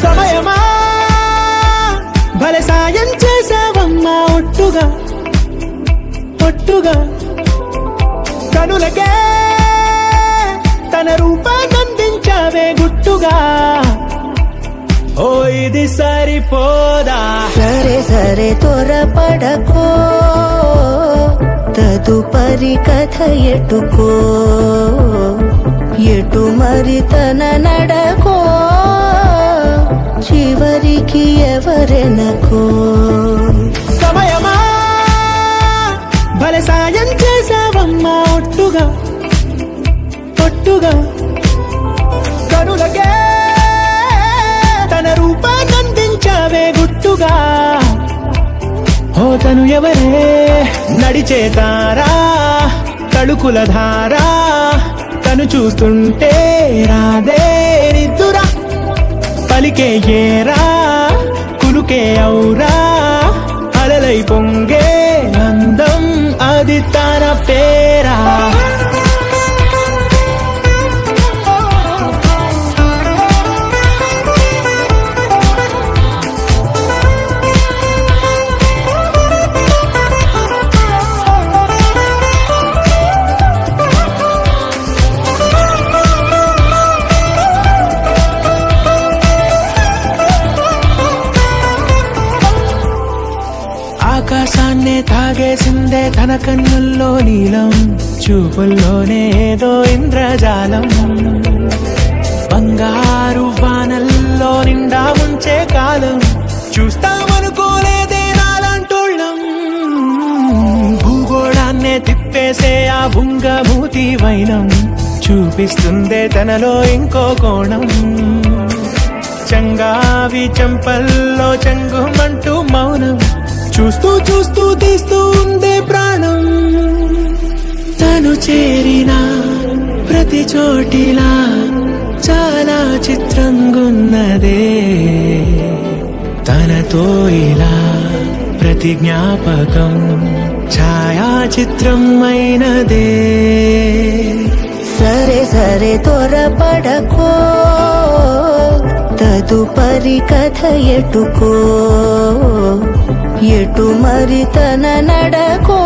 సమయమా భలే సాయం చేసావమ్మా ఒట్టుగా ఒట్టుగా కనులకే తన రూపాన్నందించావే గుట్టుగా ఓ ఇది సరిపోదా సరే సరే త్వరపడకో తదుపరి కథ ఎటుకో ఎటు మరి తన నడకో చివరికి ఎవరెనకో సమయమా భలే సాయం చేసావమ్మా ఒట్టుగా ఒట్టుగా కనులకే తన రూపాన్నందించావే గుట్టుగా ఓ తను ఎవరే నడిచే తారా తళుకుల ధారా తను చూస్తుంటే రాదే నిద్దురా పలికే ఏరా కులుకే ఔరా అలలై పొంగే అందం అది తన పేరా ఆకాశాన్నే తాగేసిందే తన కన్నుల్లో నీలం చూపుల్లోనే ఏదో ఇంద్రజాలం బంగారు వానల్లో నిండా ముంచే కాలం చూస్తామనుకోలేదే నాలాంటోళ్ళం భూగోళాన్నే తిప్పేసే ఆ బుంగమూతి వైనం చూపిస్తుందే తనలో ఇంకో కోణం చంగావి చెంపల్లో చెంగుమంటూ మౌనం చూస్తూ చూస్తూ తీస్తూ ఉందే ప్రాణం తను చేరిన ప్రతి చోటిలా చాలా చిత్రంగున్నదే తనతో ఇలా ప్రతి జ్ఞాపకం ఛాయాచిత్రం అయినదే సరే సరే త్వరపడకో తదుపరి కథ ఎటుకో ఎటు మరి తన నడకో